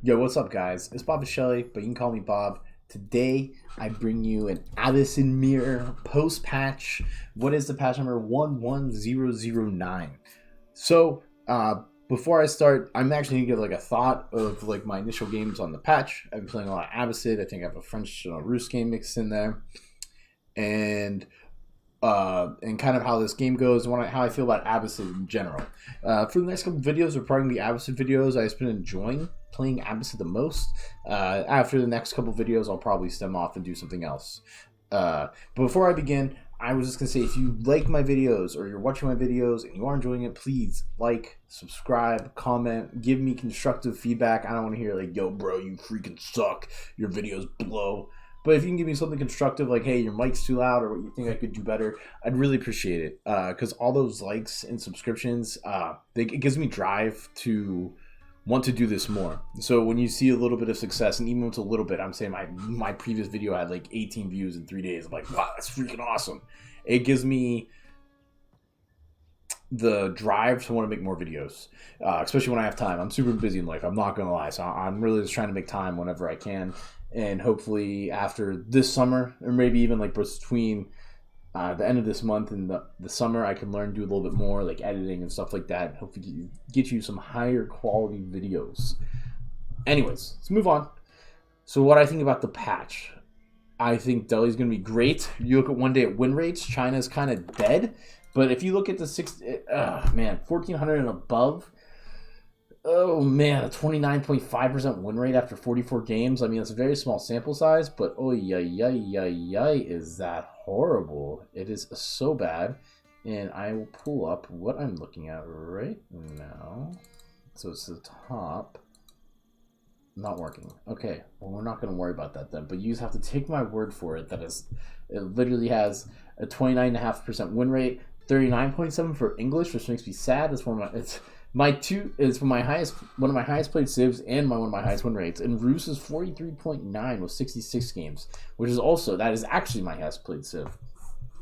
Yo, what's up, guys? It's Bob Shelley, but you can call me Bob. Today, I bring you an Abbasid mirror post patch. What is the patch number 11009? So, before I start, I'm actually gonna give like a thought of like my initial games on the patch. I've been playing a lot of Abbasid. I think I have a French Roost game mixed in there, and kind of how this game goes and how I feel about Abbasid in general. For the next couple videos, are probably gonna be Abbasid videos. I've been enjoying playing Abbasid the most. After the next couple videos, I'll probably stem off and do something else. But before I begin, I was just gonna say, if you like my videos or you're watching my videos and you are enjoying it, please like, subscribe, comment, give me constructive feedback. I don't want to hear like, yo bro, you freaking suck, your videos blow. But if you can give me something constructive, like, hey, your mic's too loud, or what you think I could do better, I'd really appreciate it. Because all those likes and subscriptions, it gives me drive to want to do this more. So when you see a little bit of success, and even if it's a little bit, I'm saying my previous video had like 18 views in 3 days. I'm like, wow, that's freaking awesome. It gives me the drive to want to make more videos, especially when I have time. I'm super busy in life, I'm not gonna lie, so I'm really just trying to make time whenever I can. And hopefully after this summer, or maybe even like between the end of this month and the summer, I can learn to do a little bit more like editing and stuff like that. Hopefully get you some higher quality videos. Anyways, let's move on. So what I think about the patch, I think Delhi's going to be great. You look at one day at win rates, China's kind of dead. But if you look at the 1400 and above, oh man, a 29.5% win rate after 44 games. I mean, it's a very small sample size, but oh yay, is that horrible. It is so bad. And I will pull up what I'm looking at right now. So it's the top. Not working. Okay, well, we're not going to worry about that then, but you just have to take my word for it. It literally has a 29.5% win rate, 39.7 for English, which makes me sad. That's one of one of my highest played civs and one of my highest win rates. And Roos is 43.9 with 66 games, that is actually my highest played civ.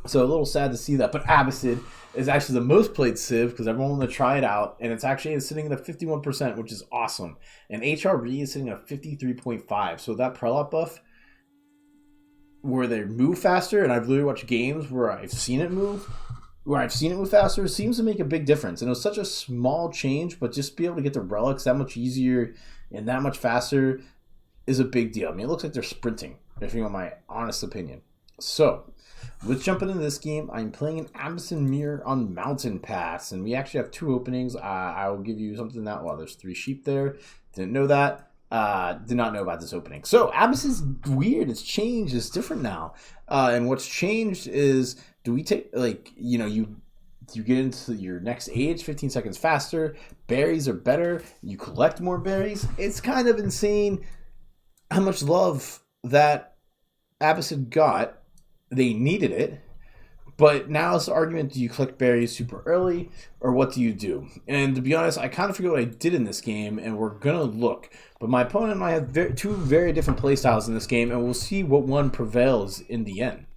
So a little sad to see that. But Abbasid is actually the most played civ because everyone wanted to try it out, and it's sitting at 51%, which is awesome. And HRB is sitting at 53.5. So that prelock buff, where they move faster, and I've literally watched games where I've seen it move faster, seems to make a big difference. And it was such a small change, but just be able to get the relics that much easier and that much faster is a big deal. I mean, it looks like they're sprinting, if you want my honest opinion. So let's jump into this game. I'm playing an Abbasid mirror on Mountain Pass, and we actually have 2 openings. I will give you something that, well, there's 3 sheep there. Didn't know that. Did not know about this opening. So Abbasid's weird. It's changed. It's different now. And what's changed is, do we take, like, you get into your next age 15 seconds faster. Berries are better. You collect more berries. It's kind of insane how much love that Abbasid got. They needed it. But now it's the argument, do you collect berries super early, or what do you do? And to be honest, I kind of forget what I did in this game, and we're going to look. But my opponent and I have 2 very different playstyles in this game, and we'll see what one prevails in the end.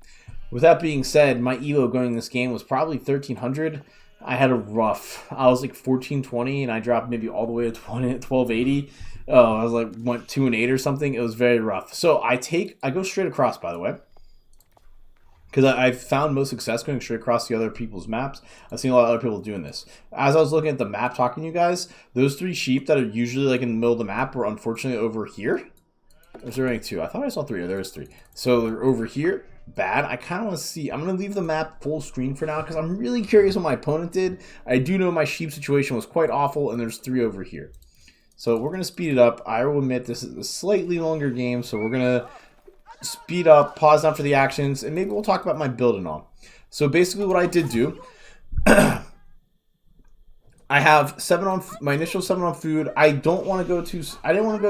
With that being said, my elo going in this game was probably 1300. I had a rough. I was like 1420, and I dropped maybe all the way to 1280. Oh, I was like, went 2 and 8 or something. It was very rough. So I go straight across, by the way, because I've found most success going straight across the other people's maps. I've seen a lot of other people doing this. As I was looking at the map talking to you guys, those 3 sheep that are usually like in the middle of the map were unfortunately over here. There's only 2. I thought I saw 3. There was 3. So they're over here. Bad. I kind of want to see. I'm going to leave the map full screen for now because I'm really curious what my opponent did. I do know my sheep situation was quite awful, and there's 3 over here. So we're going to speed it up. I will admit this is a slightly longer game, so we're going to speed up, pause down for the actions, and maybe we'll talk about my build and all. So basically what I did do, I have my initial 7 on food. I didn't want to go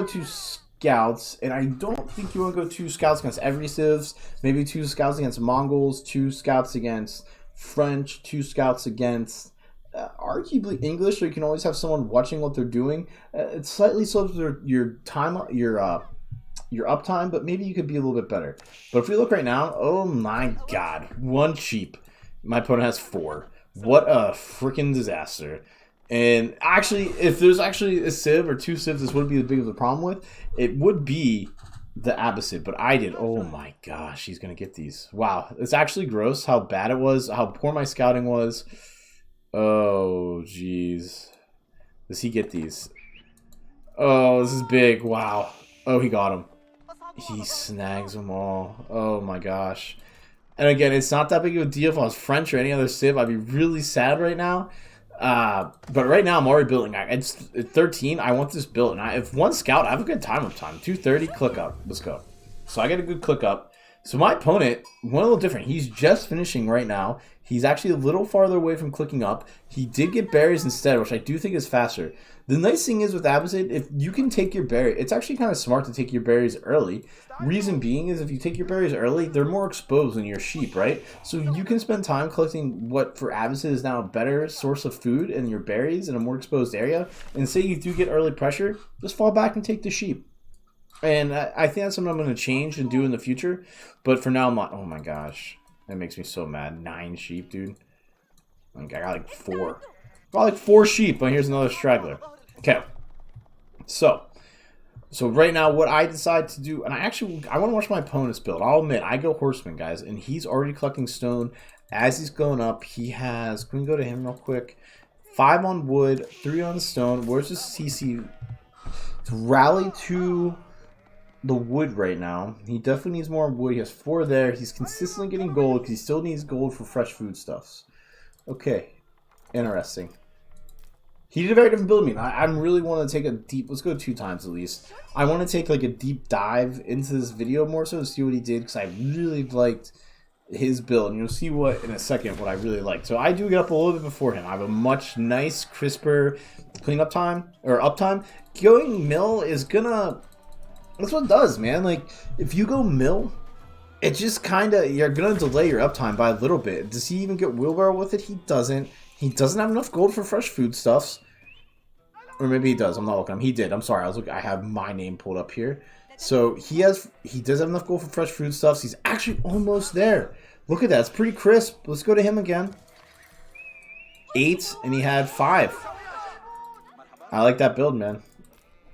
to scouts, and I don't think you want to go 2 scouts against every civs. Maybe 2 scouts against Mongols, 2 scouts against French, 2 scouts against arguably English, so you can always have someone watching what they're doing. It slightly slows your uptime, but maybe you could be a little bit better. But if we look right now, oh my god, 1 sheep. My opponent has 4. What a freaking disaster. And actually, if there's actually a Civ or two Civs this wouldn't be as big of a problem with, it would be the Abbasid. But I did. Oh my gosh, he's going to get these. Wow. It's actually gross how bad it was, how poor my scouting was. Oh, jeez. Does he get these? Oh, this is big. Wow. Oh, he got him. He snags them all. Oh my gosh. And again, it's not that big of a deal if I was French or any other Civ. I'd be really sad right now. But right now, I'm already building. It's 13. I want this built. And if one scout, I have a good time of time. 230, click up. Let's go. So I get a good click up. So my opponent went a little different. He's just finishing right now. He's actually a little farther away from clicking up. He did get berries instead, which I do think is faster. The nice thing is with Abbasid, if you can take your berry, it's actually kind of smart to take your berries early. Reason being is if you take your berries early, they're more exposed than your sheep, right? So you can spend time collecting what for Abbasid is now a better source of food and your berries in a more exposed area. And say you do get early pressure, just fall back and take the sheep. And I think that's something I'm going to change and do in the future. But for now, I'm not. Oh my gosh. That makes me so mad. 9 sheep, dude. Like, I got like 4. I got like 4 sheep, but here's another straggler. Okay. So right now, what I decide to do, and I want to watch my opponent's build. I'll admit, I go horseman, guys, and he's already collecting stone. As he's going up, he has, can we go to him real quick? 5 on wood, 3 on stone. Where's his CC? To rally to the wood right now. He definitely needs more wood. He has 4 there. He's consistently getting gold because he still needs gold for fresh foodstuffs. Okay. Interesting. He did a very different build to me. I really want to take a deep... Let's go 2 times at least. I want to take like a deep dive into this video more so to see what he did because I really liked his build. And you'll see what in a second what I really liked. So I do get up a little bit before him. I have a much nice, crisper cleanup time or uptime. Going mill is gonna... That's what it does, man. Like, if you go mill, it just kind of, you're going to delay your uptime by a little bit. Does he even get wheelbarrow with it? He doesn't. He doesn't have enough gold for fresh foodstuffs. Or maybe he does. I'm not looking. He did. I'm sorry. I have my name pulled up here. So he does have enough gold for fresh foodstuffs. He's actually almost there. Look at that. It's pretty crisp. Let's go to him again. 8, and he had 5. I like that build, man.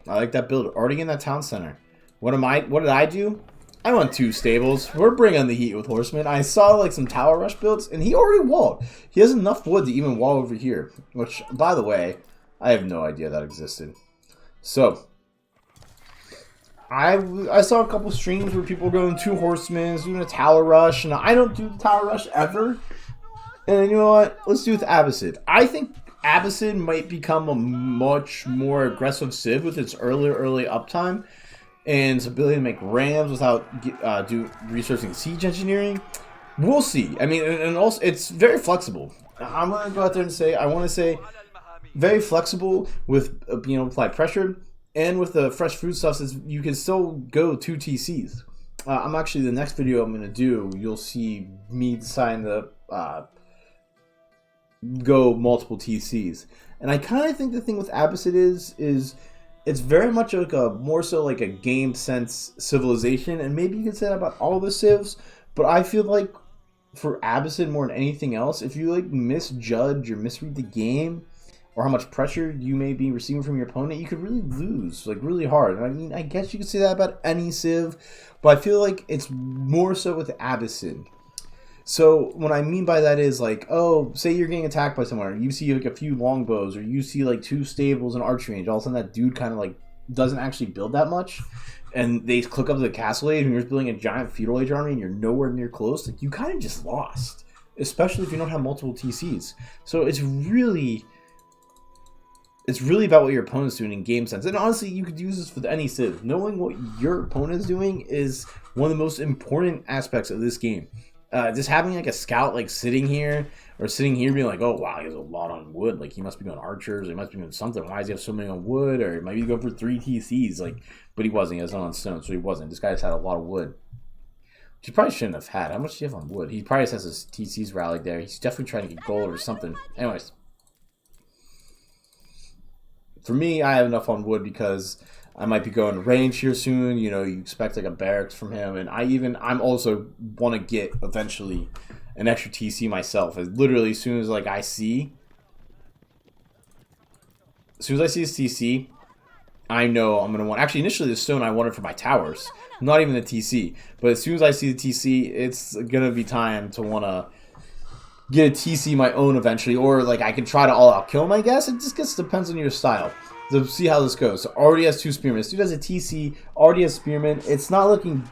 I like that build. Already in that town center. What did I do? I went 2 stables. We're bringing the heat with horsemen. I saw like some tower rush builds, and he already walled. He has enough wood to even wall over here. Which, by the way, I have no idea that existed. So, I saw a couple streams where people were going 2 horsemen, doing a tower rush, and I don't do the tower rush ever. And you know what? Let's do it with Abbasid. I think Abbasid might become a much more aggressive Civ with its early uptime. And its ability to make rams without researching siege engineering. We'll see. I mean, and also, it's very flexible. I'm going to go out there and say, I want to say, very flexible with being able to apply pressure. And with the fresh foodstuffs, you can still go 2 TCs. I'm actually, the next video I'm going to do, you'll see me deciding to go multiple TCs. And I kind of think the thing with Abbasid is it's very much like more so like a game sense civilization, and maybe you could say that about all the civs, but I feel like for Abbasid more than anything else, if you like misjudge or misread the game or how much pressure you may be receiving from your opponent, you could really lose like really hard. And I mean, I guess you could say that about any civ, but I feel like it's more so with Abbasid. So what I mean by that is like, oh, say you're getting attacked by someone, you see like a few longbows, or you see like 2 stables and archery range. All of a sudden that dude kind of like doesn't actually build that much, and they click up to the castle age, and you're building a giant feudal age army, and you're nowhere near close. Like you kind of just lost, especially if you don't have multiple TCs. So it's really about what your opponent's doing in game sense. And honestly, you could use this with any civ. Knowing what your opponent's doing is one of the most important aspects of this game. Just having like a scout like sitting here being like, oh wow, he has a lot on wood, like he must be doing archers, or he must be doing something. Why does he have so many on wood? Or maybe go for 3 TCs, like, but he wasn't. He has none on stone, so he wasn't. This guy just had a lot of wood. He probably shouldn't have had. How much do you have on wood? He probably just has his TCs rallied there. He's definitely trying to get gold or something. Anyways, for me, I have enough on wood because I might be going to range here soon. You know, you expect like a barracks from him, and I'm also want to get eventually an extra TC myself. As literally as soon as like I see As soon as I see this TC, I know I'm going to want... Actually, initially the stone I wanted for my towers. Not even the TC. But as soon as I see the TC, it's going to be time to want to get a TC my own eventually. Or, like, I can try to all-out kill him, I guess. It just depends on your style. So, see how this goes. So, already has 2 spearmen. This dude has a TC, already has spearmen. It's not looking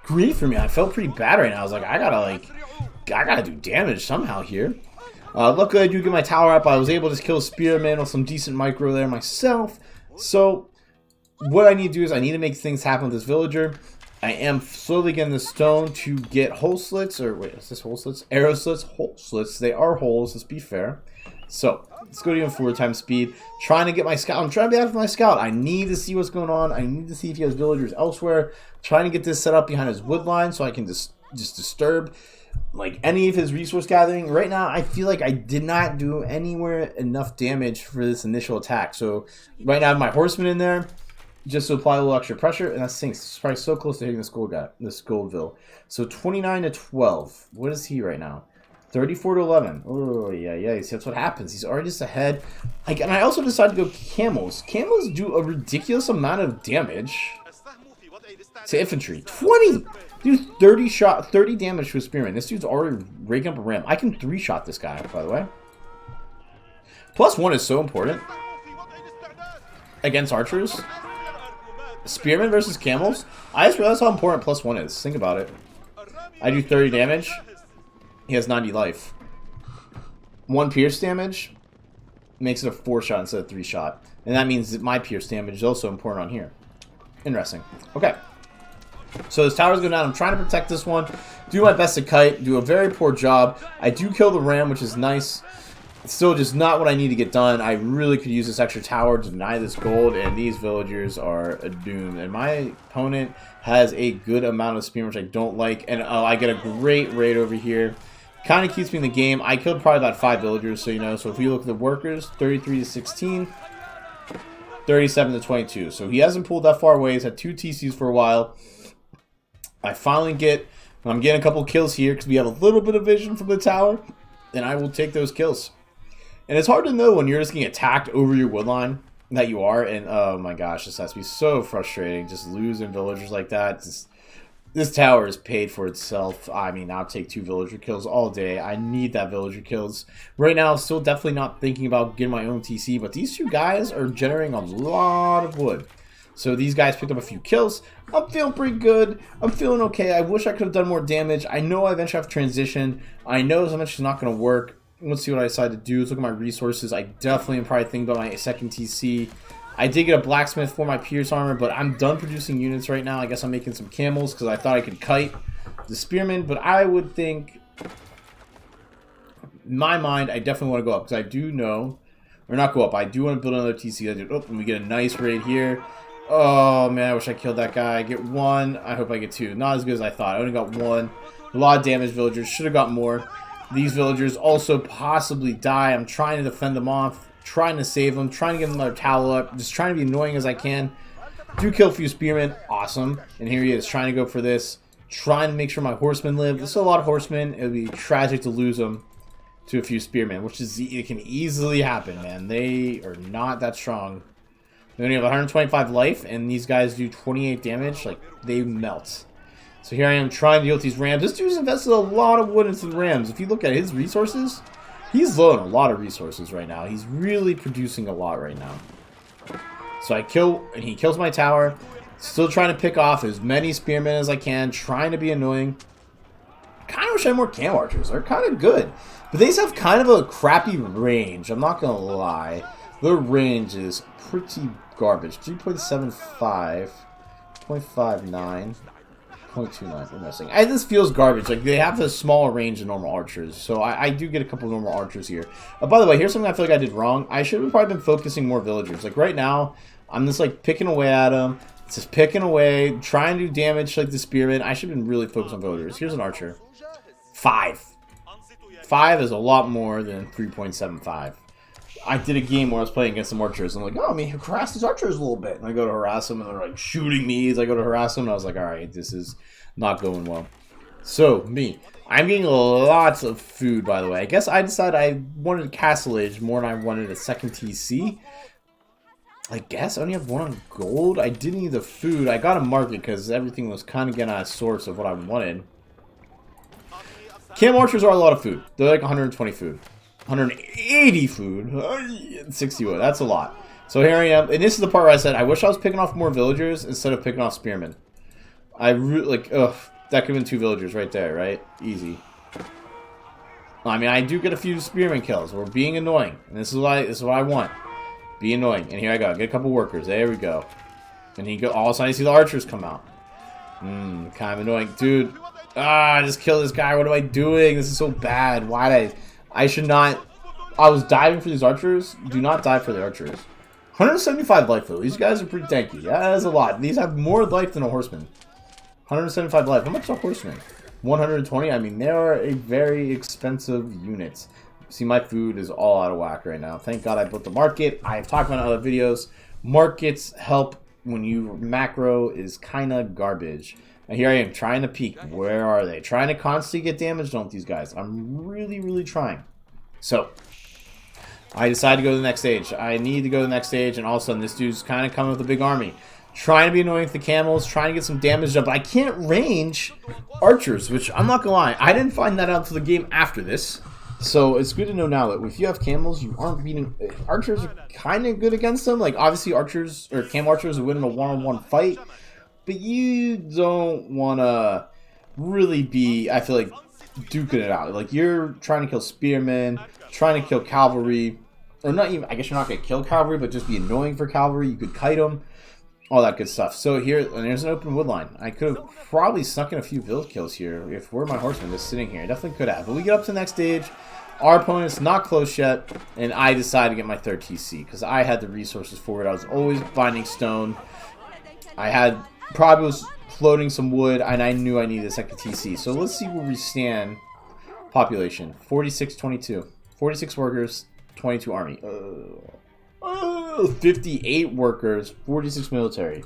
great for me. I felt pretty bad right now. I was like, I gotta do damage somehow here. Luckily, I do get my tower up. I was able to kill a spearman with some decent micro there myself. So, what I need to do is I need to make things happen with this villager. I am slowly getting the stone to get hole slits, or wait, is this hole slits? Arrow slits, hole slits. They are holes, let's be fair. So, let's go to even 4 times speed. Trying to get my scout. I'm trying to be after my scout. I need to see what's going on. I need to see if he has villagers elsewhere. Trying to get this set up behind his wood line so I can just disturb like any of his resource gathering. Right now, I feel like I did not do anywhere enough damage for this initial attack. So, right now I have my horseman in there just to apply a little extra pressure, and that sinks. It's probably so close to hitting this gold guy, this Goldville. So 29 to 12. What is he right now? 34 to 11. Oh yeah. See, that's what happens. He's already just ahead. Like, and I also decided to go camels. Camels do a ridiculous amount of damage to infantry. 20. Dude, 30 damage to a spearman. This dude's already raking up a ram. I can 3-shot this guy, by the way. +1 is so important against archers. Spearmen versus camels. I just realized how important +1 is. Think about it. I do 30 damage. He has 90 life. 1 pierce damage makes it a 4-shot instead of 3-shot. And that means that my pierce damage is also important on here. Interesting. Okay. So this tower's going down. I'm trying to protect this one. Do my best to kite. Do a very poor job. I do kill the ram, which is nice. It's still just not what I need to get done. I really could use this extra tower to deny this gold, and these villagers are doomed. And my opponent has a good amount of spear, which I don't like. And I get a great raid over here. Kind of keeps me in the game. I killed probably about 5 villagers, so you know. So if we look at the workers, 33 to 16, 37 to 22. So he hasn't pulled that far away. He's had 2 TCs for a while. I'm getting a couple kills here because we have a little bit of vision from the tower, and I will take those kills. And it's hard to know when you're just getting attacked over your wood line that you are, and oh my gosh, this has to be so frustrating, just losing villagers like that. This tower is paid for itself. I mean, I'll take 2 villager kills all day. I need that villager kills. Right now, I'm still definitely not thinking about getting my own TC, but these 2 guys are generating a lot of wood. So these guys picked up a few kills. I'm feeling pretty good. I'm feeling okay. I wish I could have done more damage. I know I eventually have to transition. I know this eventually is not going to work. Let's see what I decide to do. Let's look at my resources. I definitely am probably thinking about my second TC. I did get a blacksmith for my pierce armor, but I'm done producing units right now. I guess I'm making some camels because I thought I could kite the spearmen. But I would think, in my mind, I definitely want to go up because I do know, or not go up. I do want to build another TC. And we get a nice raid here. Oh man, I wish I killed that guy. I get 1. I hope I get 2. Not as good as I thought. I only got 1. A lot of damage villagers. Should have got more. These villagers also possibly die. I'm trying to defend them off. Trying to save them. Trying to get them their towel up. Just trying to be annoying as I can. Do kill a few spearmen. Awesome. And here he is trying to go for this. Trying to make sure my horsemen live. There's a lot of horsemen. It would be tragic to lose them to a few spearmen. Which is, it can easily happen, man. They are not that strong. They only have 125 life, and these guys do 28 damage. Like, they melt. So here I am trying to deal with these rams. This dude's invested a lot of wood into the rams. If you look at his resources, he's low on a lot of resources right now. He's really producing a lot right now. So I kill, and he kills my tower. Still trying to pick off as many spearmen as I can. Trying to be annoying. Kind of wish I had more cam archers. They're kind of good. But they just have kind of a crappy range. I'm not going to lie. Their range is pretty garbage. 3.75, 0.59, 0.29. Interesting. This feels garbage. Like, they have a smaller range than normal archers. So I do get a couple normal archers here. By the way, here's something I feel like I did wrong. I should have probably been focusing more villagers. Like, right now, I'm just, like, picking away at them. It's just picking away, trying to do damage like the spearmen. I should have been really focused on villagers. Here's an archer. 5. 5 is a lot more than 3.75. I did a game where I was playing against some archers. I'm like, oh, I mean, harass these archers a little bit. And I go to harass them, and they're like shooting me as I go to harass them. And I was like, all right, this is not going well. So, me. I'm getting lots of food, by the way. I guess I decided I wanted Castle Age more than I wanted a second TC. I guess I only have one on gold. I didn't need the food. I got a market because everything was kind of getting out of source of what I wanted. Cam archers are a lot of food. They're like 120 food. 180 food. 60 wood. That's a lot. So here I am. And this is the part where I said, I wish I was picking off more villagers instead of picking off spearmen. I really, like, ugh. That could have been 2 villagers right there, right? Easy. I mean, I do get a few spearmen kills. We're being annoying. And this is what I want. Be annoying. And here I go. Get a couple workers. There we go. And all of a sudden I see the archers come out. Kind of annoying. Dude. I just killed this guy. What am I doing? This is so bad. Why did I should not. I was diving for these archers. Do not dive for the archers. 175 life though. These guys are pretty tanky. Yeah, that is a lot. These have more life than a horseman. 175 life. How much is a horseman? 120. I mean, they are a very expensive unit. See, my food is all out of whack right now. Thank God I built the market. I've talked about it in other videos. Markets help when you macro is kind of garbage. And here I am trying to peek. Where are they? Trying to constantly get damaged on these guys. I'm really, really trying. So, I decided to go to the next stage. I need to go to the next stage, and all of a sudden this dude's kind of coming with a big army. Trying to be annoying with the camels, trying to get some damage done, but I can't range archers, which I'm not gonna lie, I didn't find that out until the game after this. So it's good to know now that if you have camels, you aren't beating archers are kind of good against them. Like obviously archers or cam archers will win in a one-on-one fight, but you don't want to really be, I feel like, duking it out. Like you're trying to kill spearmen, trying to kill cavalry, or not even. I guess you're not gonna kill cavalry, but just be annoying for cavalry. You could kite them. All that good stuff. So here, and there's an open wood line. I could have probably snuck in a few village kills here if we're my horsemen just sitting here. I definitely could have. But we get up to the next stage. Our opponent's not close yet, and I decided to get my 3rd TC because I had the resources for it. I was always binding stone. I had probably was floating some wood, and I knew I needed a 2nd TC. So let's see where we stand. Population 46-22, 46 workers, 22 army. 58 workers, 46 military.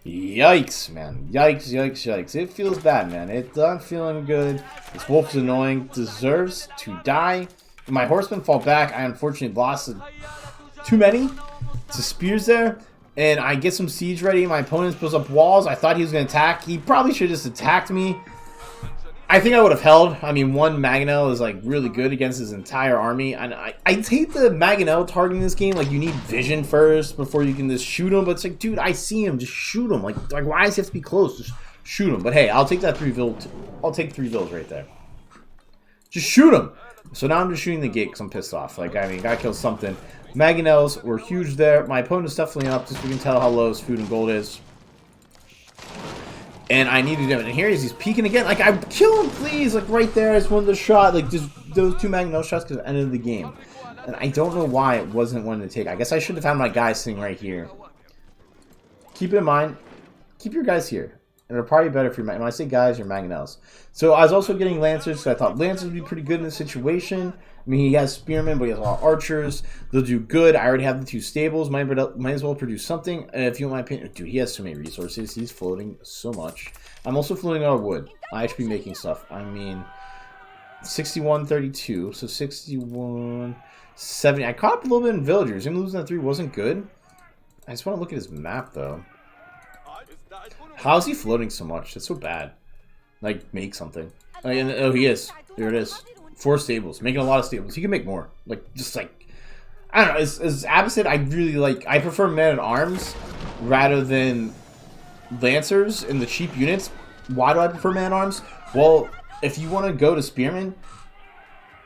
Yikes, man. Yikes, yikes, yikes. It feels bad, man. It's not feeling good. This wolf's annoying. Deserves to die. My horsemen fall back. I unfortunately lost too many to spears there. And I get some siege ready. My opponent builds up walls. I thought he was going to attack. He probably should have just attacked me. I think I would have held. I mean, one Mangonel is like really good against his entire army, and I hate the Mangonel targeting this game. Like you need vision first before you can just shoot him. But it's like, dude, I see him, just shoot him. Like why does he have to be close? Just shoot him. But hey, I'll take that 3 vills. I'll take 3 vills right there. Just shoot him. So now I'm just shooting the gate because I'm pissed off. Like I mean, gotta kill something. Mangonels were huge there. My opponent's definitely up, just so we can tell how low his food and gold is. And I need to do it. And here he's peeking again. Like, I kill him, please. Like, right there. I just wanted the shot. Like, just those 2 Mangonel shots because it ended the game. And I don't know why it wasn't one to take. I guess I should have had my guys sitting right here. Keep it in mind. Keep your guys here. And it'll probably be better for your... When I say guys, your Mangonels. So, I was also getting Lancers. So, I thought Lancers would be pretty good in this situation. I mean, he has Spearmen, but he has a lot of Archers. They'll do good. I already have the 2 stables. Might as well produce something. If you want my opinion... Dude, he has so many resources. He's floating so much. I'm also floating out of wood. I should be making stuff. I mean... 61-32. So, 61... 70. I caught up a little bit in villagers. Him losing that 3 wasn't good. I just want to look at his map, though. How is he floating so much? That's so bad. Like, make something. Oh, he is. There it is. 4 stables. Making a lot of stables. He can make more. Like, just like... I don't know. As Abbasid, I really like... I prefer men-at-arms rather than lancers in the cheap units. Why do I prefer men-at-arms? Well, if you want to go to spearmen,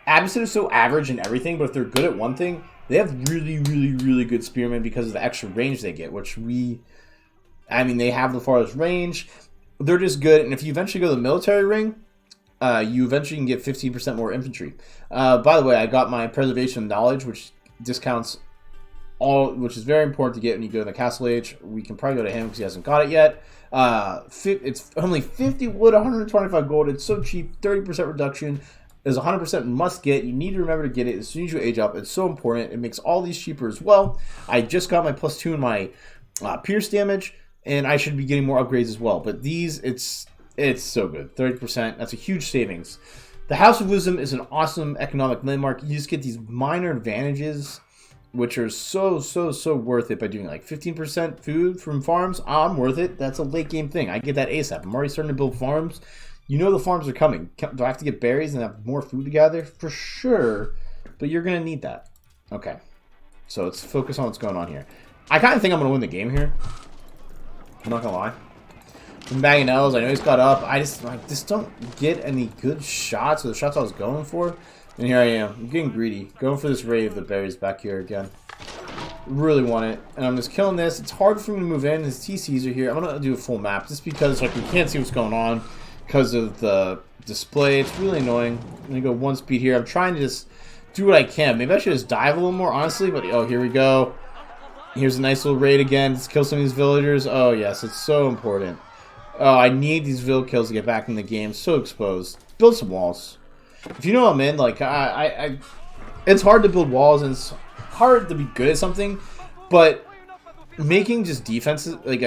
Abbasid is so average in everything, but if they're good at one thing, they have really, really, really good spearmen because of the extra range they get, which we... I mean, they have the farthest range. They're just good, and if you eventually go to the military ring, you eventually can get 15% more infantry. By the way, I got my preservation of knowledge, which discounts all, which is very important to get when you go to the castle age. We can probably go to him because he hasn't got it yet. It's only 50 wood, 125 gold. It's so cheap, 30% reduction. Is 100% must get. You need to remember to get it as soon as you age up. It's so important. It makes all these cheaper as well. I just got my +2 in my pierce damage, and I should be getting more upgrades as well. But these, it's so good. 30%. That's a huge savings. The House of Wisdom is an awesome economic landmark. You just get these minor advantages which are so worth it by doing like 15% food from farms. I'm worth it. That's a late game thing. I get that ASAP. I'm already starting to build farms. You know the farms are coming. Do I have to get berries and have more food to gather? For sure, but you're going to need that. Okay, so let's focus on what's going on here. I kind of think I'm going to win the game here. I'm not going to lie. I'm bagging L's. I know he's got up. I just don't get any good shots, or the shots I was going for. And here I am. I'm getting greedy. Going for this raid of the berries back here again. Really want it. And I'm just killing this. It's hard for me to move in. His TCs are here. I'm going to do a full map just because like we can't see what's going on because of the display. It's really annoying. I'm going to go 1 speed here. I'm trying to just do what I can. Maybe I should just dive a little more, honestly. But, oh, here we go. Here's a nice little raid again. Let's kill some of these villagers. Oh, yes. It's so important. Oh, I need these vill kills to get back in the game. So exposed. Build some walls. If you know what I'm in, like, it's hard to build walls and it's hard to be good at something, but making just defenses, like,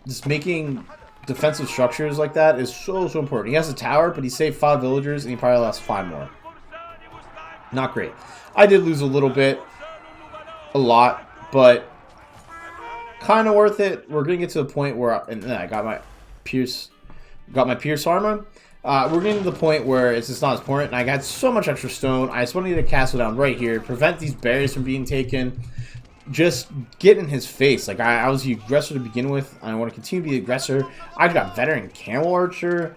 just making defensive structures like that is so important. He has a tower, but he saved 5 villagers and he probably lost 5 more. Not great. I did lose a little bit. A lot, but kind of worth it. We're going to get to the point where, and I got my Pierce armor. We're getting to the point where it's just not as important. And I got so much extra stone. I just want to get a castle down right here. Prevent these berries from being taken. Just get in his face. Like, I was the aggressor to begin with. I want to continue to be the aggressor. I got veteran camel archer.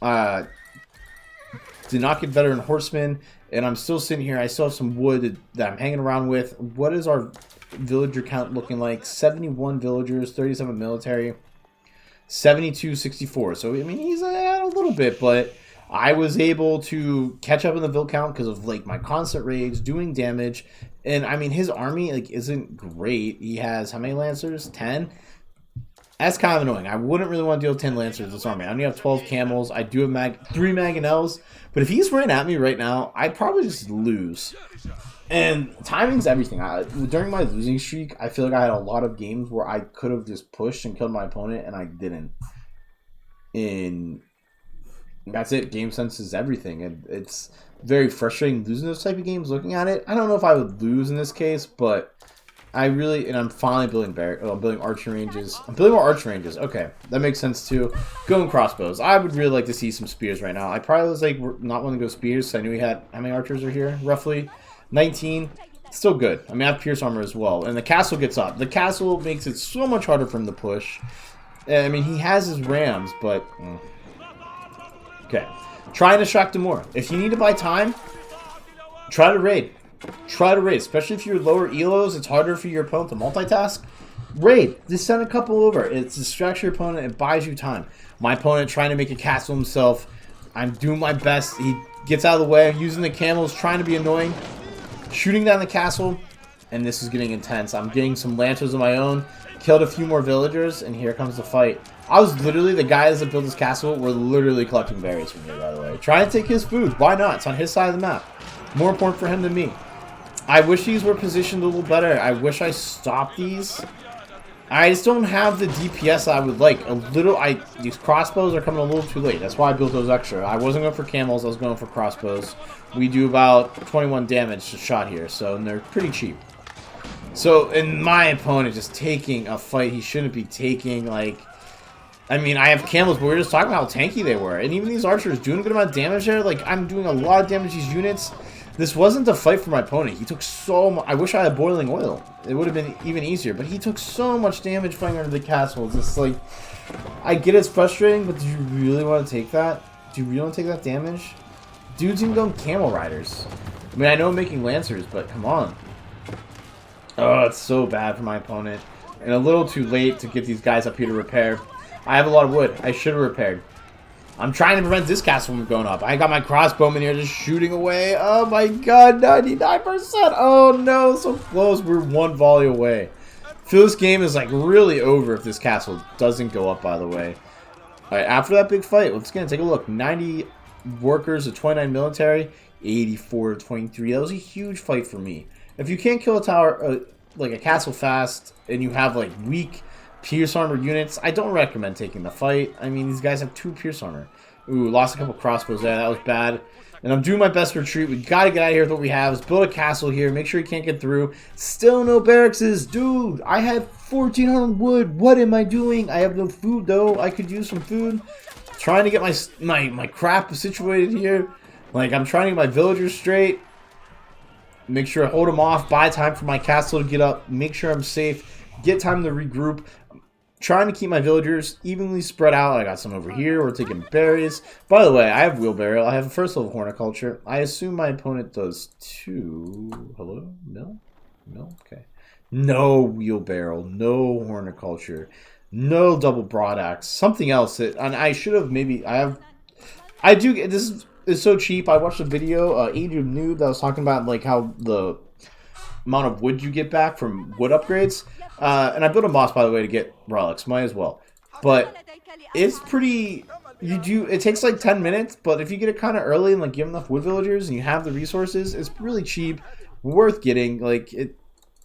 Did not get veteran horseman. And I'm still sitting here. I still have some wood that I'm hanging around with. What is our villager count looking like? 71 villagers, 37 military. 72, 64. So, I mean, he's at a little bit, but I was able to catch up in the vill count because of, like, my constant raids, doing damage. And, I mean, his army, like, isn't great. He has, how many lancers? 10? That's kind of annoying. I wouldn't really want to deal with 10 lancers this army. I only have 12 camels. I do have 3 mangonels. But if he's running at me right now, I'd probably just lose. And timing's everything. During my losing streak, I feel like I had a lot of games where I could have just pushed and killed my opponent, and I didn't. And that's it. Game sense is everything. And it's very frustrating losing those type of games looking at it. I don't know if I would lose in this case, but I really... And I'm finally building I'm building archer ranges. I'm building more archer ranges. Okay, that makes sense too. Going crossbows. I would really like to see some spears right now. I probably was like not wanting to go spears, so I knew we had... How many archers are here, roughly? 19, still good. I mean, I have Pierce armor as well. And the castle gets up. The castle makes it so much harder for him to push. I mean, he has his rams, but... Okay. Try and distract him more. If you need to buy time, try to raid. Try to raid. Especially if you're lower elos, it's harder for your opponent to multitask. Raid. Just send a couple over. It distracts your opponent. It buys you time. My opponent trying to make a castle himself. I'm doing my best. He gets out of the way. I'm using the camels, trying to be annoying. Shooting down the castle, and this is getting intense. I'm getting some lancers of my own, killed a few more villagers, and here comes the fight. I was literally, the guys that built this castle were literally collecting berries from me, by the way. Trying to take his food. Why not? It's on his side of the map. More important for him than me. I wish these were positioned a little better. I wish I stopped these. I just don't have the DPS I would like. These crossbows are coming a little too late. That's why I built those extra. I wasn't going for camels. I was going for crossbows. We do about 21 damage a shot here, so and they're pretty cheap. So, and my opponent just taking a fight he shouldn't be taking. Like, I mean, I have camels, but we were just talking about how tanky they were. And even these archers doing a good amount of damage there. Like, I'm doing a lot of damage to these units. This wasn't the fight for my opponent. He took so much. I wish I had boiling oil. It would have been even easier. But he took so much damage fighting under the castle. It's just like, I get it's frustrating, but do you really want to take that? Do you really want to take that damage? Dude's even going camel riders. I mean, I know I'm making lancers, but come on. Oh, it's so bad for my opponent. And a little too late to get these guys up here to repair. I have a lot of wood. I should have repaired. I'm trying to prevent this castle from going up. I got my crossbowman here just shooting away. Oh my god, 99%. Oh no, so close. We're 1 volley away. I feel this game is like really over if this castle doesn't go up, by the way. Alright, after that big fight, let's take a look. 90 workers to 29 military, 84 to 23. That was a huge fight for me. If you can't kill a tower, like a castle fast, and you have like weak Pierce armor units. I don't recommend taking the fight. I mean, these guys have 2 pierce armor. Ooh, lost a couple crossbows there. That was bad. And I'm doing my best to retreat. We gotta get out of here with what we have. Let's build a castle here. Make sure he can't get through. Still no barracks. Dude, I had 1,400 wood. What am I doing? I have no food, though. I could use some food. Trying to get my crap situated here. Like, I'm trying to get my villagers straight. Make sure I hold them off. Buy time for my castle to get up. Make sure I'm safe. Get time to regroup. Trying to keep my villagers evenly spread out. I got some over here. We're taking berries. By the way, I have wheelbarrow. I have a first level horticulture. I assume my opponent does too. Hello? No? No? Okay. No wheelbarrow. No horticulture. No double broadaxe. Something else. And I should have maybe... This is so cheap. I watched a video, Age of Noob, that was talking about like how the amount of wood you get back from wood upgrades. And I built a moss, by the way, to get relics. Might as well. But it's pretty... It takes like 10 minutes, but if you get it kind of early and like give enough wood villagers and you have the resources, it's really cheap, worth getting. Like it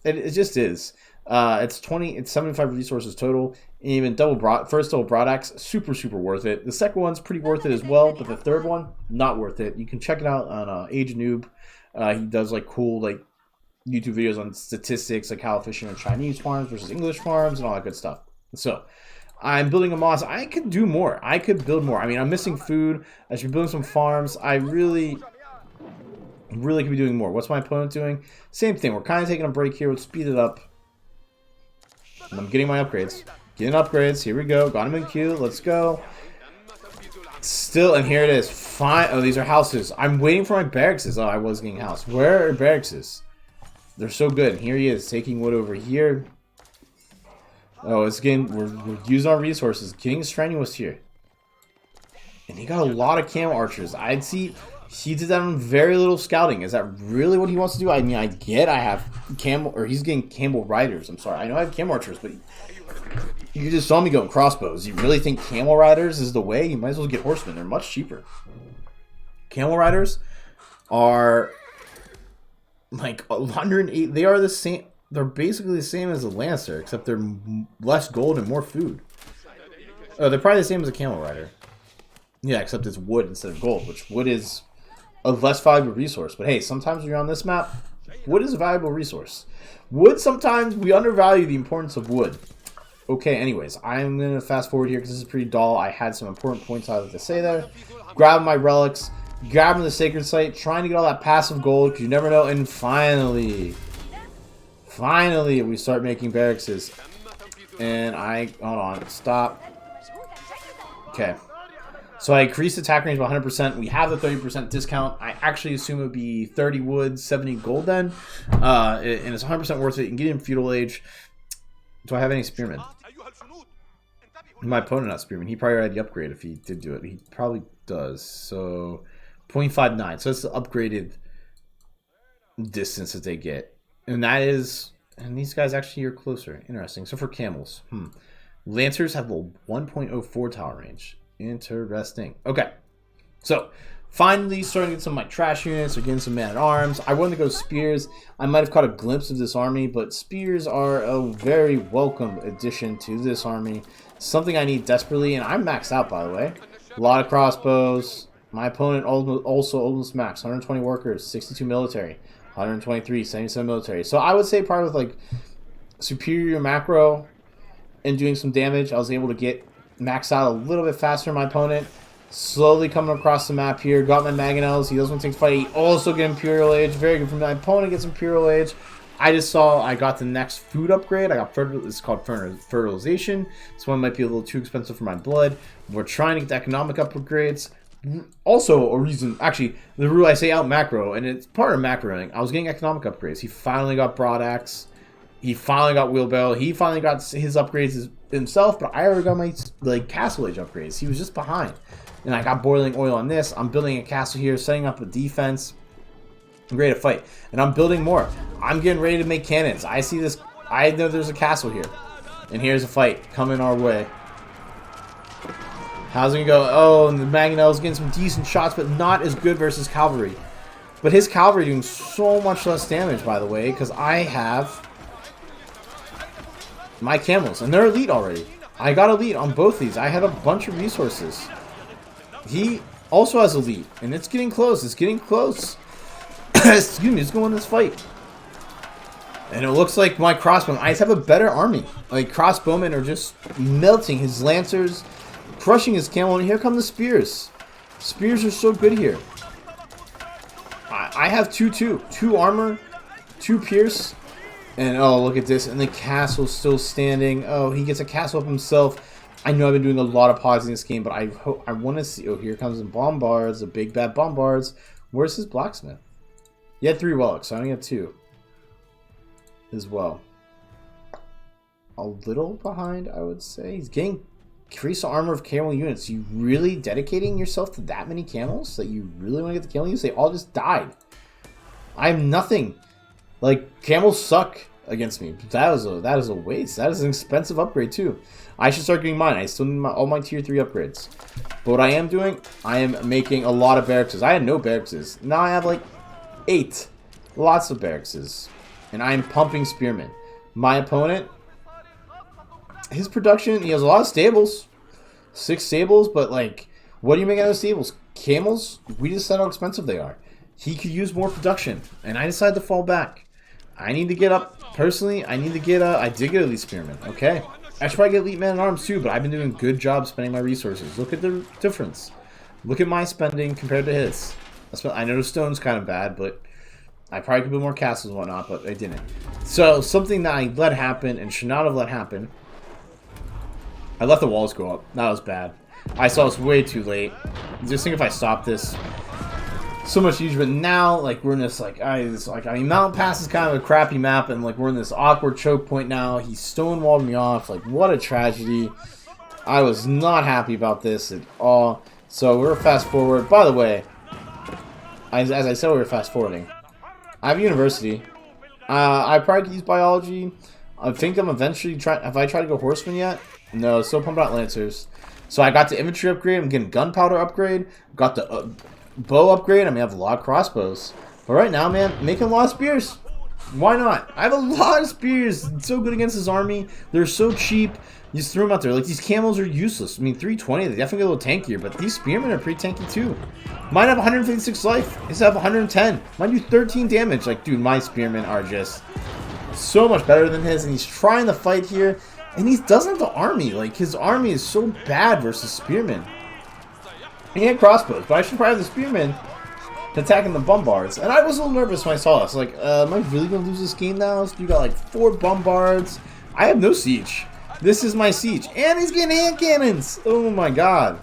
just is. It's 75 resources total. And even first double broadaxe, super worth it. The second one's pretty worth it as well, but the third one, not worth it. You can check it out on Age of Noob. He does like cool like YouTube videos on statistics, like how efficient are Chinese farms versus English farms and all that good stuff. So I'm building a moss. I could do more. I could build more. I mean, I'm missing food. I should be building some farms. I really could be doing more. What's my opponent doing? Same thing. We're kind of taking a break here. Let's speed it up. And I'm getting my upgrades. Getting upgrades. Here we go. Got him in queue. Let's go. Still, and here it is. Fine. Oh, these are houses. I'm waiting for my barracks. Oh, I was getting house. Where are barracks? They're so good. And here he is, taking wood over here. Oh, it's getting... We're using our resources. Getting strenuous here. And he got a lot of camel archers. I'd see... He did that on very little scouting. Is that really what he wants to do? I mean, I have camel... Or he's getting camel riders. I'm sorry. I know I have camel archers, but... You just saw me go crossbows. You really think camel riders is the way? You might as well get horsemen. They're much cheaper. Camel riders are... like 108. They are the same. They're basically the same as a lancer, except they're less gold and more food. Oh, they're probably the same as a camel rider. Yeah, except it's wood instead of gold, which wood is a less valuable resource. But hey, sometimes when you're on this map, wood is a valuable resource. Wood, sometimes we undervalue the importance of wood. Okay, anyways, I'm going to fast forward here because this is pretty dull. I had some important points I have to say there. Grab my relics. Grabbing the sacred site, trying to get all that passive gold, because you never know. And finally, we start making barracks. And hold on, stop. Okay. So I increased attack range by 100%. We have the 30% discount. I actually assume it would be 30 wood, 70 gold then. And it's 100% worth it. You can get in feudal age. Do I have any spearmen? My opponent not spearmen. He probably had the upgrade if he did do it. He probably does. So... 0.59, so it's the upgraded distance that they get, and these guys actually are closer. Interesting. So for camels, lancers have a 1.04 tower range. Interesting. Okay, so finally starting to get some of my trash units or getting some man at arms. I wanted to go spears. I might have caught a glimpse of this army, but spears are a very welcome addition to this army. Something I need desperately, and I'm maxed out, by the way. A lot of crossbows. My opponent also almost max. 120 workers, 62 military, 123, 77 military. So I would say probably with like superior macro and doing some damage, I was able to get maxed out a little bit faster than my opponent. Slowly coming across the map here. Got my Mangonels. He doesn't want to take the fight. He also get Imperial Age. Very good for my opponent. Gets Imperial Age. I just saw I got the next food upgrade. I got it's called fertilization. This one might be a little too expensive for my blood. We're trying to get the economic upgrades. Also, a reason, actually, the rule I say out macro, and it's part of macroing. I was getting economic upgrades. He finally got broadaxe. He finally got wheelbarrow. He finally got his upgrades himself, but I already got my like castle age upgrades. He was just behind, and I got boiling oil on this. I'm building a castle here, setting up a defense. I'm ready to fight, and I'm building more. I'm getting ready to make cannons. I see this. I know there's a castle here, and here's a fight coming our way. How's it gonna go? Oh, and the Mangonel's getting some decent shots, but not as good versus cavalry. But his cavalry doing so much less damage, by the way, because I have my camels, and they're elite already. I got elite on both these. I had a bunch of resources. He also has elite, and it's getting close. It's getting close. Excuse me, let's go in this fight. And it looks like my crossbowmen, I have a better army. Like, crossbowmen are just melting his lancers, crushing his camel, and here come the spears. Spears are so good here. I have 2 armor, 2 pierce, and oh, look at this, and the castle's still standing. Oh, he gets a castle up himself. I know I've been doing a lot of pods in this game, but I want to see. Oh, here comes the bombards, the big bad bombards. Where's his blacksmith? He had 3 relics, so I only have 2 as well. A little behind, I would say. He's getting increased armor of camel units. You really dedicating yourself to that many camels that you really want to get the camel units? They all just died. I have nothing. Like, camels suck against me. That is a waste. That is an expensive upgrade too. I should start getting mine. I still need all my tier 3 upgrades. But what I am doing, I am making a lot of barracks. I had no barracks. Now I have like 8. Lots of barracks. And I am pumping spearmen. My opponent, his production, he has a lot of stables. 6 stables, but like, what do you make out of stables? Camels? We just said how expensive they are. He could use more production, and I decided to fall back. I need to get up, personally, I need to get, I did get elite spearmen, okay. I should probably get elite man at arms too, but I've been doing a good job spending my resources. Look at the difference. Look at my spending compared to his. I know the stone's kind of bad, but I probably could build more castles and whatnot, but I didn't. So, something that I let happen and should not have let happen. I let the walls go up. That was bad. I saw this way too late. Just think if I stopped this. So much easier, but now, like, we're in this, like, I mean, Mountain Pass is kind of a crappy map, and, like, we're in this awkward choke point now. He stonewalled me off. Like, what a tragedy. I was not happy about this at all. So, we're fast forward. By the way, as I said, we were fast forwarding. I have university. I probably could use biology. I think I'm eventually trying. Have I tried to go horseman yet? No, still pumping out lancers. So I got the infantry upgrade. I'm getting gunpowder upgrade. Got the bow upgrade. I mean, I have a lot of crossbows. But right now, man, making a lot of spears. Why not? I have a lot of spears. It's so good against his army. They're so cheap. You just threw them out there. Like, these camels are useless. I mean, 320, they definitely get a little tankier, but these spearmen are pretty tanky too. Mine have 156 life. His have 110. Mine do 13 damage. Like, dude, my spearmen are just so much better than his, and he's trying to fight here, and he doesn't have the army. Like, his army is so bad versus spearmen. He had crossbows, but I should probably have the spearmen attacking the bombards. And I was a little nervous when I saw this. Like, am I really going to lose this game now? So you got like 4 bombards. I have no siege. This is my siege. And he's getting hand cannons. Oh my god.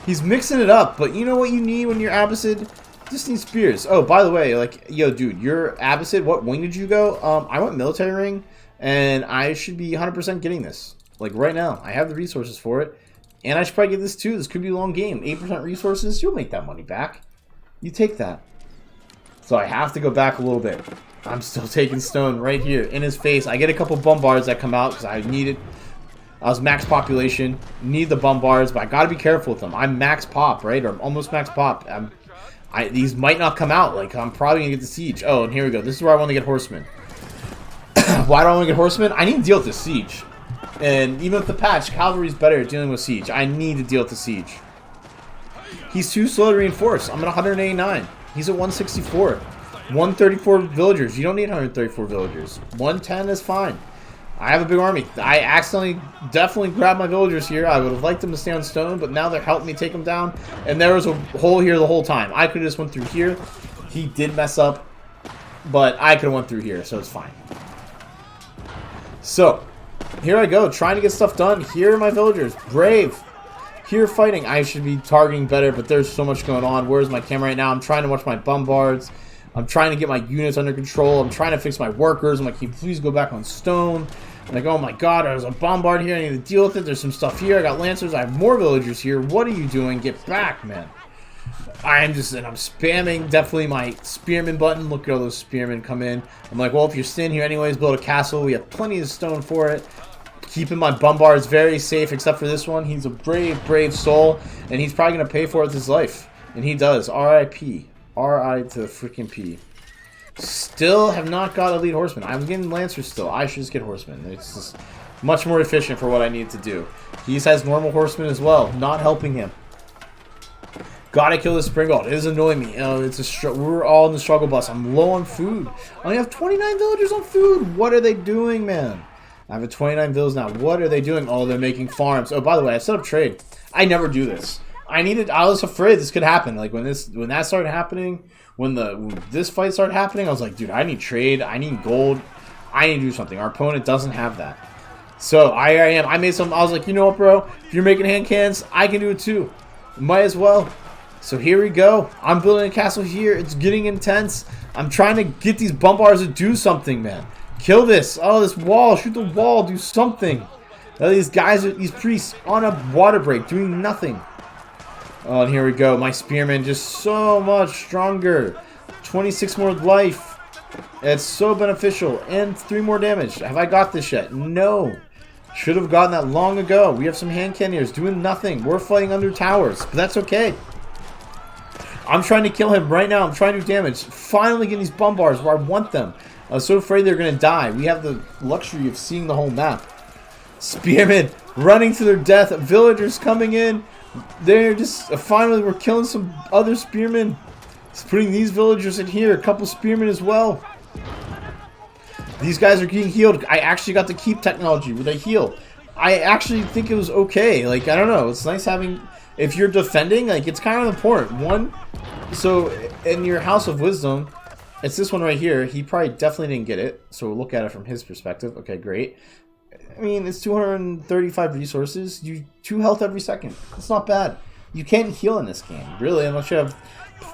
He's mixing it up. But you know what you need when you're Abbasid? Just need spears. Oh, by the way, like, yo, dude, you're Abbasid. What wing did you go? I went military ring. And I should be 100% getting this. Like, right now. I have the resources for it. And I should probably get this too. This could be a long game. 8% resources. You'll make that money back. You take that. So I have to go back a little bit. I'm still taking stone right here in his face. I get a couple bombards that come out because I need it. I was max population. Need the bombards, but I got to be careful with them. I'm max pop, right? Or I'm almost max pop. These might not come out. Like, I'm probably going to get the siege. Oh, and here we go. This is where I want to get horsemen. Why do I want to get horsemen? I need to deal with the siege. And even with the patch, cavalry's better at dealing with siege. I need to deal with the siege. He's too slow to reinforce. I'm at 189. He's at 164. 134 villagers. You don't need 134 villagers. 110 is fine. I have a big army. I accidentally definitely grabbed my villagers here. I would have liked them to stay on stone, but now they're helping me take them down. And there was a hole here the whole time. I could have just went through here. He did mess up, but I could have went through here, so it's fine. So, here I go, trying to get stuff done. Here are my villagers. Brave. Here fighting. I should be targeting better, but there's so much going on. Where's my camera right now? I'm trying to watch my bombards. I'm trying to get my units under control. I'm trying to fix my workers. I'm like, can you please go back on stone? I'm like, oh my god, there's a bombard here. I need to deal with it. There's some stuff here. I got lancers. I have more villagers here. What are you doing? Get back, man. I'm spamming definitely my spearman button. Look at all those spearmen come in. I'm like, well, if you're staying here anyways, build a castle. We have plenty of stone for it. Keeping my bombards very safe, except for this one. He's a brave, brave soul, and he's probably going to pay for it with his life. And he does. R.I.P. R.I. to freaking P. Still have not got elite horsemen. I'm getting lancers still. I should just get horsemen. It's just much more efficient for what I need to do. He has normal horsemen as well, not helping him. Gotta kill this Springald. It is annoying me. We're all in the struggle bus. I'm low on food. I only have 29 villagers on food. What are they doing, man? I have 29 villas now. What are they doing? Oh, they're making farms. Oh, by the way, I set up trade. I never do this. I was afraid this could happen. Like when that started happening, when this fight started happening, I was like, dude, I need trade. I need gold. I need to do something. Our opponent doesn't have that. So I made some. I was like, you know what, bro? If you're making hand cannons, I can do it too. Might as well. So here we go. I'm building a castle here. It's getting intense. I'm trying to get these bombards to do something, man. Kill this. Oh, this wall. Shoot the wall. Do something. Now, these priests on a water break doing nothing. Oh, and here we go. My spearmen just so much stronger. 26 more life. It's so beneficial. And 3 more damage. Have I got this yet? No. Should have gotten that long ago. We have some hand cannoneers doing nothing. We're fighting under towers. But that's okay. I'm trying to kill him right now. I'm trying to do damage. Finally getting these bombards where I want them. I was so afraid they were going to die. We have the luxury of seeing the whole map. Spearmen running to their death. Villagers coming in. They're just... finally, we're killing some other spearmen. Just putting these villagers in here. A couple spearmen as well. These guys are getting healed. I actually got to keep technology where they heal. I actually think it was okay. Like, I don't know. It's nice having... if you're defending, like, it's kind of important. One, so in your House of Wisdom, it's this one right here. He probably definitely didn't get it. So we'll look at it from his perspective. Okay, great. I mean, it's 235 resources. You 2 health every second. It's not bad. You can't heal in this game, really, unless you have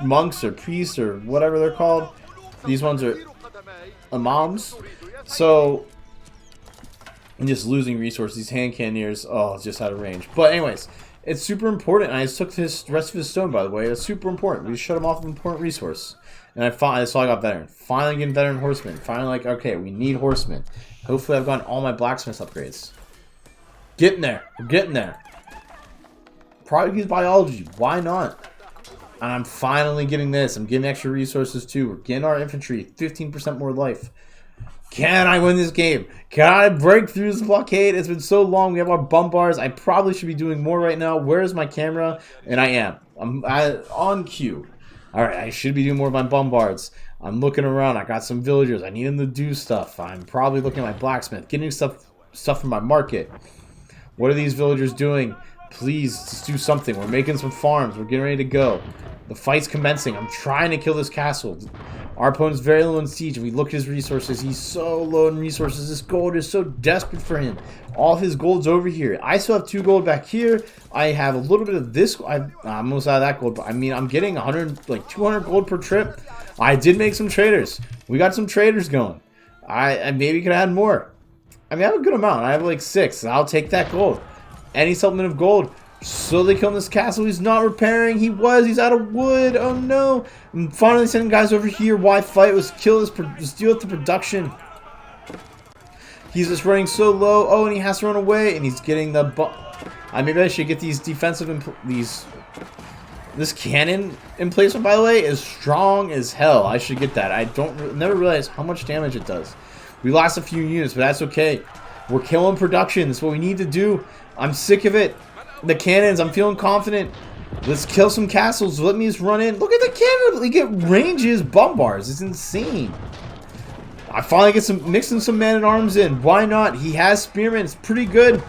monks or priests or whatever they're called. These ones are imams. So, I'm just losing resources. These hand cannoneers, oh, just out of range. But anyways, it's super important. I just took the rest of his stone, by the way. It's super important. We shut him off an important resource. And I saw I got veteran. Finally getting veteran horsemen. Finally, like, okay, we need horsemen. Hopefully I've gotten all my blacksmith upgrades. Getting there. We're getting there. Probably use biology. Why not? And I'm finally getting this. I'm getting extra resources too. We're getting our infantry. 15% more life. Can I win this game? Can I break through this blockade? It's been so long. We have our bombards. I probably should be doing more right now. Where's my camera? And I am. I'm on cue. Alright, I should be doing more of my bombards. I'm looking around. I got some villagers. I need them to do stuff. I'm probably looking at my blacksmith. Getting stuff from my market. What are these villagers doing? Please, just do something. We're making some farms. We're getting ready to go. The fight's commencing. I'm trying to kill this castle. Our opponent's very low in siege. If we look at his resources, he's so low in resources. This gold is so desperate for him. All of his gold's over here. I still have 2 gold back here. I have a little bit of this. I'm almost out of that gold. But I mean, I'm getting 100, like 200 gold per trip. I did make some traders. We got some traders going. I maybe could add more. I mean, I have a good amount. I have like 6. I'll take that gold. Any supplement of gold. Slowly killing this castle. He's not repairing. He's out of wood. Oh no. I'm finally sending guys over here. Why fight? Let's kill this. Let's deal with the production. He's just running so low. Oh, and he has to run away. And he's getting the... maybe I should get these defensive... This cannon emplacement, by the way, is strong as hell. I should get that. I never realized how much damage it does. We lost a few units, but that's okay. We're killing production. That's what we need to do. I'm sick of it. The cannons, I'm feeling confident. Let's kill some castles. Let me just run in. Look at the cannon. We get ranges, bombards. It's insane. I finally get mixing some man-at-arms in. Why not? He has spearmen. It's pretty good.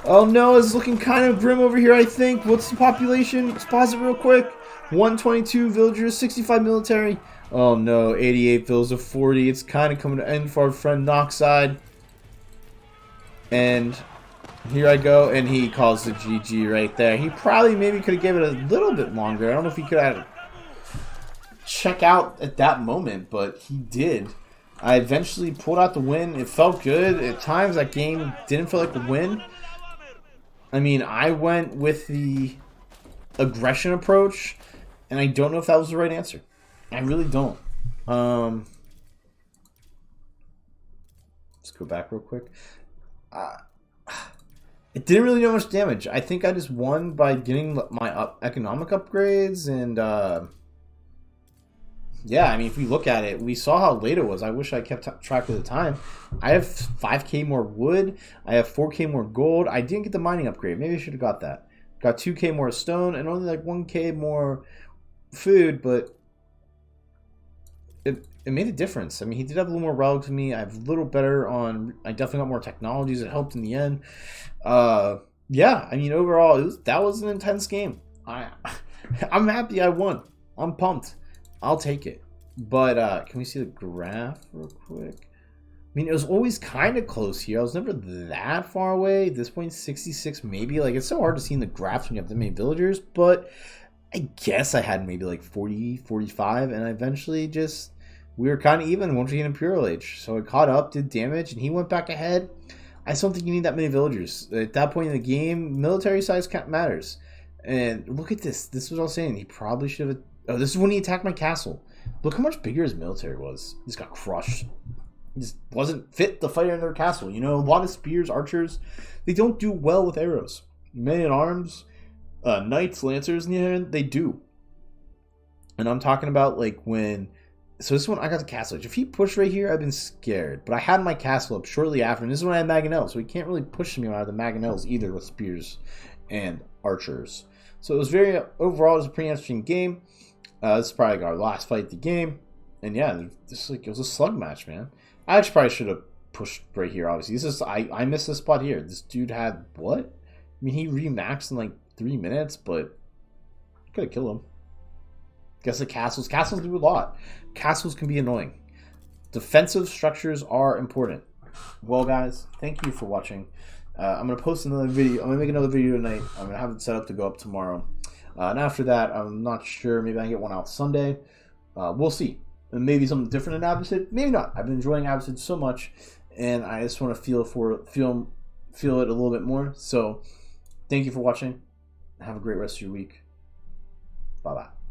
Oh no, it's looking kind of grim over here, I think. What's the population? Let's pause it real quick. 122 villagers, 65 military. Oh no, 88 villas of 40. It's kind of coming to end for our friend Noxide. And here I go, and he calls the GG right there. He probably maybe could have given it a little bit longer. I don't know if he could have check out at that moment, but he did. I eventually pulled out the win. It felt good. At times, that game didn't feel like a win. I mean, I went with the aggression approach, and I don't know if that was the right answer. I really don't. Let's go back real quick. It didn't really do much damage. I think I just won by getting my economic upgrades and Yeah, I mean, if we look at it, we saw how late it was. I wish I kept track of the time. I have 5K more wood. I have 4K more gold. I didn't get the mining upgrade. Maybe I should have got that. Got 2K more stone and only like 1K more food, but it made a difference. I mean, he did have a little more relics than me. I have a little better on. I definitely got more technologies. It helped in the end. Yeah, I mean, overall, that was an intense game. I'm happy I won. I'm pumped. I'll take it. But can we see the graph real quick? I mean, it was always kind of close here. I was never that far away. At this point, 66 maybe. Like, it's so hard to see in the graphs when you have that many villagers. But I guess I had maybe like 40, 45. And I eventually just... We were kind of even once we hit Imperial Age. So I caught up, did damage, and he went back ahead. I just don't think you need that many villagers. At that point in the game, military size matters. And look at this. This is what I was saying. He probably should have... Oh, this is when he attacked my castle. Look how much bigger his military was. He just got crushed. He just wasn't fit to fight in their castle. You know, a lot of spears, archers, they don't do well with arrows. Men-at-arms, knights, lancers, in the end, they do. And I'm talking about, like, when... So this is when I got the castle. If he pushed right here, I've been scared. But I had my castle up shortly after, and this is when I had Mangonels. So he can't really push me out of the Mangonels either with spears and archers. So it was very, overall, it was a pretty interesting game. This is probably our last fight of the game. And yeah, this like it was a slug match, man. I actually probably should have pushed right here, obviously. This is I missed this spot here. This dude had what? I mean, he remaxed in like 3 minutes, but could have killed him. Guess the castles do a lot. Castles can be annoying. Defensive structures are important. Well, guys, thank you for watching. I'm going to post another video. I'm going to make another video tonight. I'm going to have it set up to go up tomorrow. And after that, I'm not sure. Maybe I can get one out Sunday. We'll see. And maybe something different in Abbasid. Maybe not. I've been enjoying Abbasid so much, and I just want to feel it a little bit more. So, thank you for watching. Have a great rest of your week. Bye-bye.